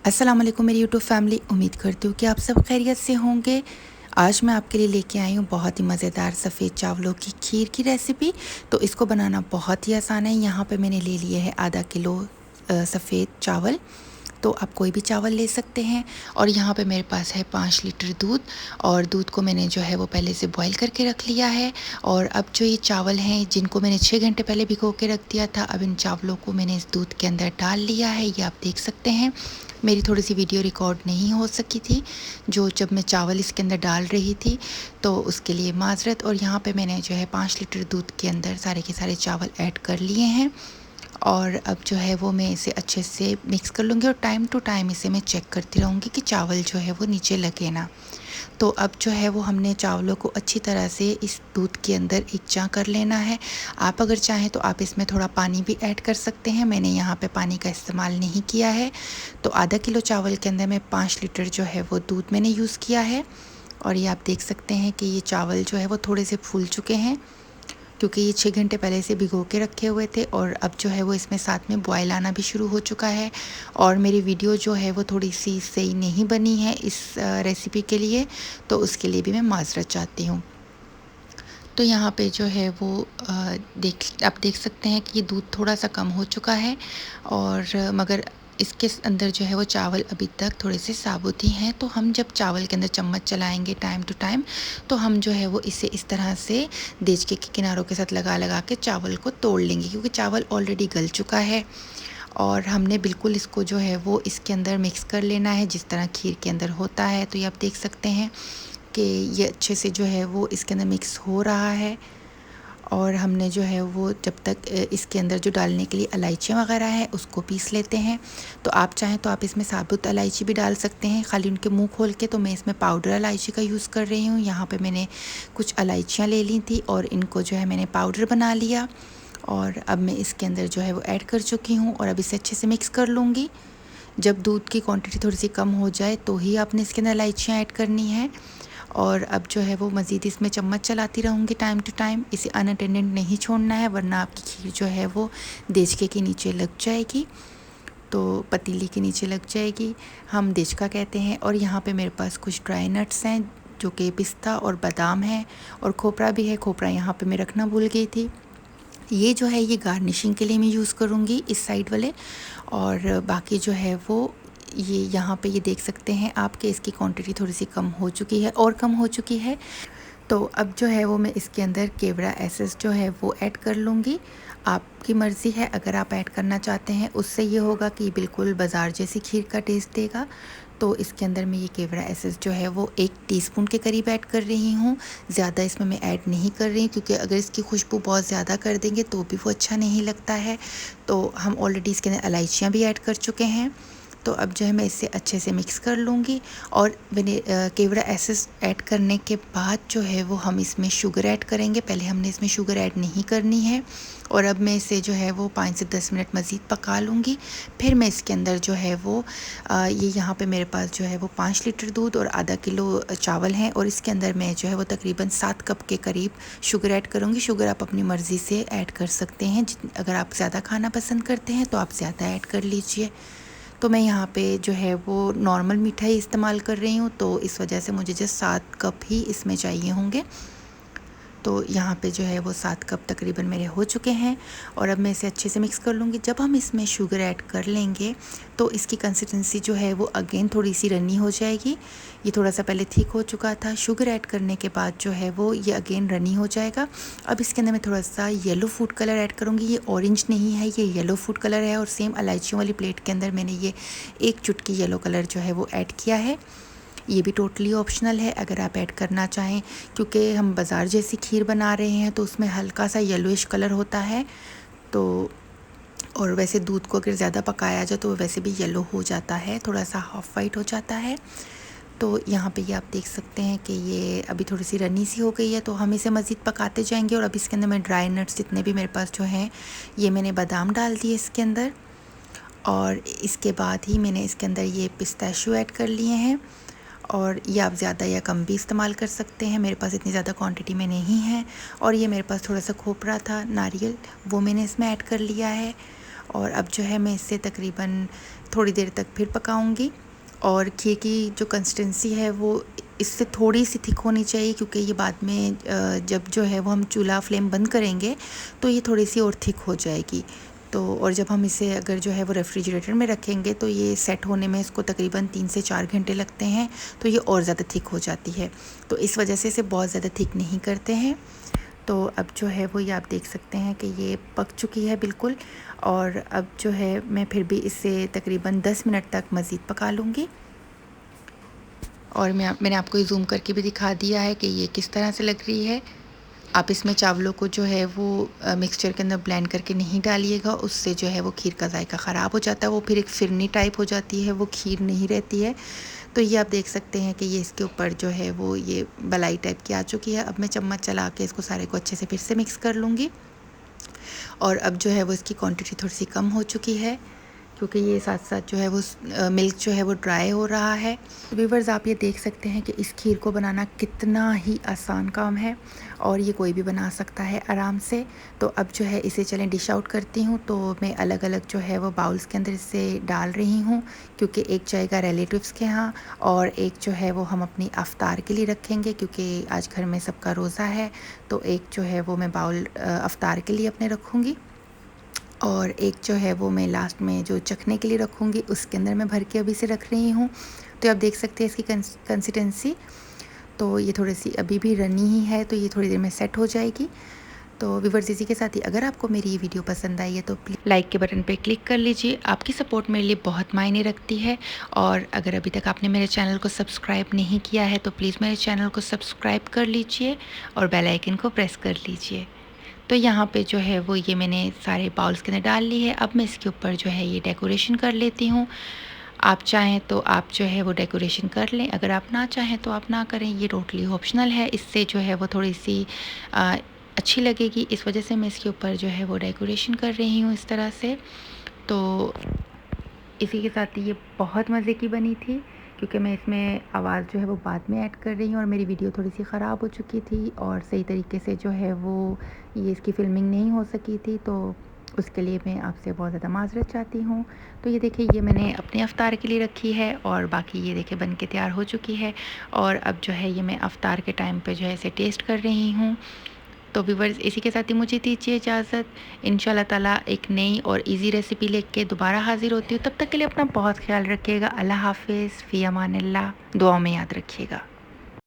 अस्सलाम वालेकुम मेरी यूट्यूब फैमिली। उम्मीद करती हूँ कि आप सब खैरियत से होंगे। आज मैं आपके लिए लेके आई हूँ बहुत ही मज़ेदार सफ़ेद चावलों की खीर की रेसिपी। तो इसको बनाना बहुत ही आसान है। यहाँ पे मैंने ले लिए है आधा किलो सफ़ेद चावल। तो आप कोई भी चावल ले सकते हैं। और यहाँ पे मेरे पास है 5 लीटर दूध, और दूध को मैंने जो है वो पहले से बॉईल करके रख लिया है। और अब जो ये चावल हैं जिनको मैंने 6 घंटे पहले भिगो के रख दिया था, अब इन चावलों को मैंने इस दूध के अंदर डाल लिया है। ये आप देख सकते हैं। मेरी थोड़ी सी वीडियो रिकॉर्ड नहीं हो सकी थी जब मैं चावल इसके अंदर डाल रही थी, तो उसके लिए माजरत। और यहाँ पे मैंने जो है 5 लीटर दूध के अंदर सारे के सारे चावल ऐड कर लिए हैं। और अब जो है वो मैं इसे अच्छे से मिक्स कर लूँगी, और टाइम टू टाइम इसे मैं चेक करती रहूँगी कि चावल जो है वो नीचे लगे ना। तो अब जो है वो हमने चावलों को अच्छी तरह से इस दूध के अंदर एकजा कर लेना है। आप अगर चाहें तो आप इसमें थोड़ा पानी भी ऐड कर सकते हैं। मैंने यहाँ पे पानी का इस्तेमाल नहीं किया है। तो आधा किलो चावल के अंदर मैं 5 लीटर जो है वो दूध मैंने यूज़ किया है। और ये आप देख सकते हैं कि ये चावल जो है वो थोड़े से फूल चुके हैं, क्योंकि ये 6 घंटे पहले से भिगो के रखे हुए थे। और अब जो है वो इसमें साथ में बॉयल आना भी शुरू हो चुका है। और मेरी वीडियो जो है वो थोड़ी सी सही नहीं बनी है इस रेसिपी के लिए, तो उसके लिए भी मैं माज़रत चाहती हूँ। तो यहाँ पे जो है वो आप देख सकते हैं कि ये दूध थोड़ा सा कम हो चुका है, और मगर इसके अंदर जो है वो चावल अभी तक थोड़े से साबुत ही हैं। तो हम जब चावल के अंदर चम्मच चलाएंगे टाइम टू टाइम, तो हम जो है वो इसे इस तरह से देचके के किनारों के साथ लगा लगा के चावल को तोड़ लेंगे, क्योंकि चावल ऑलरेडी गल चुका है। और हमने बिल्कुल इसको जो है वो इसके अंदर मिक्स कर लेना है जिस तरह खीर के अंदर होता है। तो ये आप देख सकते हैं कि ये अच्छे से जो है वो इसके अंदर मिक्स हो रहा है। और हमने जो है वो जब तक इसके अंदर जो डालने के लिए इलायचियाँ वगैरह है उसको पीस लेते हैं। तो आप चाहें तो आप इसमें साबुत इलायची भी डाल सकते हैं, खाली उनके मुंह खोल के। तो मैं इसमें पाउडर इलायची का यूज़ कर रही हूँ। यहाँ पे मैंने कुछ इलायचियाँ ले ली थी और इनको जो है मैंने पाउडर बना लिया। और अब मैं इसके अंदर जो है वो ऐड कर चुकी हूँ, और अब इसे अच्छे से मिक्स कर लूँगी। जब दूध की क्वांटिटी थोड़ी सी कम हो जाए तो ही आपने इसके अंदर इलायचियाँ ऐड करनी है। और अब जो है वो मज़ीद इसमें चम्मच चलाती रहूँगी टाइम टू टाइम। इसे अनअटेंडेड नहीं छोड़ना है, वरना आपकी खीर जो है वो देचके के नीचे लग जाएगी, तो पतीली के नीचे लग जाएगी। हम देचका कहते हैं। और यहाँ पे मेरे पास कुछ ड्राई नट्स हैं, जो कि पिस्ता और बादाम है, और खोपरा भी है। खोपरा यहाँ पे मैं रखना भूल गई थी। ये जो है ये गार्निशिंग के लिए मैं यूज़ करूँगी इस साइड वाले। और बाकी जो है वो ये यहाँ पे ये देख सकते हैं आप कि इसकी क्वांटिटी थोड़ी सी कम हो चुकी है, और कम हो चुकी है। तो अब जो है वो मैं इसके अंदर केवड़ा एसेंस जो है वो ऐड कर लूँगी। आपकी मर्ज़ी है, अगर आप ऐड करना चाहते हैं उससे ये होगा कि बिल्कुल बाज़ार जैसी खीर का टेस्ट देगा। तो इसके अंदर मैं ये केवड़ा एसेंस जो है वो 1 टीस्पून के करीब ऐड कर रही हूँ। ज़्यादा इसमें मैं ऐड नहीं कर रही, क्योंकि अगर इसकी खुशबू बहुत ज़्यादा कर देंगे तो भी वो अच्छा नहीं लगता है। तो हम ऑलरेडी इसके अंदर इलायचियाँ भी ऐड कर चुके हैं। तो अब जो है मैं इसे अच्छे से मिक्स कर लूँगी। और मैंने केवड़ा एसेंस ऐड करने के बाद जो है वो हम इसमें शुगर ऐड करेंगे। पहले हमने इसमें शुगर ऐड नहीं करनी है। और अब मैं इसे जो है वो 5 से 10 मिनट मज़ीद पका लूँगी। फिर मैं इसके अंदर जो है वो ये यहाँ पे मेरे पास जो है वो 5 लीटर दूध और आधा किलो चावल हैं, और इसके अंदर मैं जो है वो तकरीबन 7 कप के करीब शुगर ऐड करूँगी। शुगर आप अपनी मर्ज़ी से ऐड कर सकते हैं। अगर आप ज़्यादा खाना पसंद करते हैं तो आप ज़्यादा ऐड कर लीजिए। तो मैं यहाँ पे जो है वो नॉर्मल मिठाई इस्तेमाल कर रही हूँ, तो इस वजह से मुझे जस्ट 7 कप ही इसमें चाहिए होंगे। तो यहाँ पे जो है वो 7 कप तकरीबन मेरे हो चुके हैं। और अब मैं इसे अच्छे से मिक्स कर लूँगी। जब हम इसमें शुगर ऐड कर लेंगे तो इसकी कंसिस्टेंसी जो है वो अगेन थोड़ी सी रनी हो जाएगी। ये थोड़ा सा पहले थिक हो चुका था, शुगर ऐड करने के बाद जो है वो ये अगेन रनी हो जाएगा। अब इसके अंदर मैं थोड़ा सा येलो फूड कलर ऐड करूँगी। ये ऑरेंज नहीं है, ये येलो फूड कलर है। और सेम इलायचियों वाली प्लेट के अंदर मैंने ये 1 चुटकी येलो कलर जो है वो ऐड किया है। ये भी टोटली ऑप्शनल है अगर आप ऐड करना चाहें, क्योंकि हम बाज़ार जैसी खीर बना रहे हैं तो उसमें हल्का सा येलोइश कलर होता है। तो और वैसे दूध को अगर ज़्यादा पकाया जाए तो वैसे भी येलो हो जाता है, थोड़ा सा हाफ़ वाइट हो जाता है। तो यहाँ पे ये आप देख सकते हैं कि ये अभी थोड़ी सी रनी सी हो गई है, तो हम इसे मज़ीद पकाते जाएंगे। और अब इसके अंदर मैं ड्राई नट्स जितने भी मेरे पास जो हैं, ये मैंने बादाम डाल दिए इसके अंदर। और इसके बाद ही मैंने इसके अंदर ये पिस्ताशियो ऐड कर लिए हैं। और ये आप ज़्यादा या कम भी इस्तेमाल कर सकते हैं, मेरे पास इतनी ज़्यादा क्वांटिटी में नहीं है। और ये मेरे पास थोड़ा सा खोपरा था नारियल, वो मैंने इसमें ऐड कर लिया है। और अब जो है मैं इससे तकरीबन थोड़ी देर तक फिर पकाऊंगी। और खीर की जो कंसिस्टेंसी है वो इससे थोड़ी सी थिक होनी चाहिए, क्योंकि ये बाद में जब जो है वो हम चूल्हा फ्लेम बंद करेंगे तो ये थोड़ी सी और थिक हो जाएगी। तो और जब हम इसे अगर जो है वो रेफ्रिजरेटर में रखेंगे तो ये सेट होने में इसको तकरीबन 3 से 4 घंटे लगते हैं, तो ये और ज़्यादा थिक हो जाती है। तो इस वजह से इसे बहुत ज़्यादा थिक नहीं करते हैं। तो अब जो है वो ये आप देख सकते हैं कि ये पक चुकी है बिल्कुल। और अब जो है मैं फिर भी इसे तकरीबन 10 मिनट तक मज़ीद पका लूँगी। और मैंने आपको ज़ूम करके भी दिखा दिया है कि ये किस तरह से लग रही है। आप इसमें चावलों को जो है वो मिक्सचर के अंदर ब्लेंड करके नहीं डालिएगा, उससे जो है वो खीर का जायका ख़राब हो जाता है, वो फिर एक फिरनी टाइप हो जाती है, वो खीर नहीं रहती है। तो ये आप देख सकते हैं कि ये इसके ऊपर जो है वो ये बलाई टाइप की आ चुकी है। अब मैं चम्मच चला के इसको सारे को अच्छे से फिर से मिक्स कर लूँगी। और अब जो है वो इसकी क्वांटिटी थोड़ी सी कम हो चुकी है, क्योंकि ये साथ साथ जो है वो मिल्क जो है वो ड्राई हो रहा है। व्यूअर्स, आप ये देख सकते हैं कि इस खीर को बनाना कितना ही आसान काम है और ये कोई भी बना सकता है आराम से। तो अब जो है इसे चलें डिश आउट करती हूँ। तो मैं अलग अलग जो है वो बाउल्स के अंदर इसे डाल रही हूँ, क्योंकि एक जाएगा रिलेटिव्स के यहाँ और एक जो है वो हम अपनी अफ्तार के लिए रखेंगे, क्योंकि आज घर में सबका रोज़ा है। तो एक जो है वो मैं बाउल अफ्तार के लिए अपने रखूँगी और एक जो है वो मैं लास्ट में जो चखने के लिए रखूँगी उसके अंदर मैं भर के अभी से रख रही हूँ। तो आप देख सकते हैं इसकी कंसिस्टेंसी। तो ये थोड़ी सी अभी भी रनी ही है, तो ये थोड़ी देर में सेट हो जाएगी। तो व्यूअर्स, इसी के साथ ही अगर आपको मेरी ये वीडियो पसंद आई है तो प्लीज़ लाइक के बटन पे क्लिक कर लीजिए। आपकी सपोर्ट मेरे लिए बहुत मायने रखती है। और अगर अभी तक आपने मेरे चैनल को सब्सक्राइब नहीं किया है तो प्लीज़ मेरे चैनल को सब्सक्राइब कर लीजिए और बेल आइकन को प्रेस कर लीजिए। तो यहाँ पे जो है वो ये मैंने सारे बाउल्स के अंदर डाल ली है। अब मैं इसके ऊपर जो है ये डेकोरेशन कर लेती हूँ। आप चाहें तो आप जो है वो डेकोरेशन कर लें, अगर आप ना चाहें तो आप ना करें, ये टोटली ऑप्शनल है। इससे जो है वो थोड़ी सी अच्छी लगेगी, इस वजह से मैं इसके ऊपर जो है वो डेकोरेशन कर रही हूँ इस तरह से। तो इसी के साथ ये बहुत मज़े की बनी थी, क्योंकि मैं इसमें आवाज़ जो है वो बाद में ऐड कर रही हूँ और मेरी वीडियो थोड़ी सी ख़राब हो चुकी थी और सही तरीके से जो है वो ये इसकी फ़िल्मिंग नहीं हो सकी थी। तो उसके लिए मैं आपसे बहुत ज़्यादा माज़रत चाहती हूँ। तो ये देखिए, ये मैंने अपने अफ्तार के लिए रखी है और बाकी ये देखिए बन के तैयार हो चुकी है। और अब जो है ये मैं अफ्तार के टाइम पे जो है इसे टेस्ट कर रही हूँ। तो व्यूअर्स, इसी के साथ ही मुझे दीजिए इजाज़त। इंशाल्लाह ताला एक नई और इजी रेसिपी लेके दोबारा हाज़िर होती हूँ। तब तक के लिए अपना बहुत ख्याल रखिएगा। अल्लाह हाफ़िज़, फ़ी अमानिल्लाह। दुआओं में याद रखिएगा।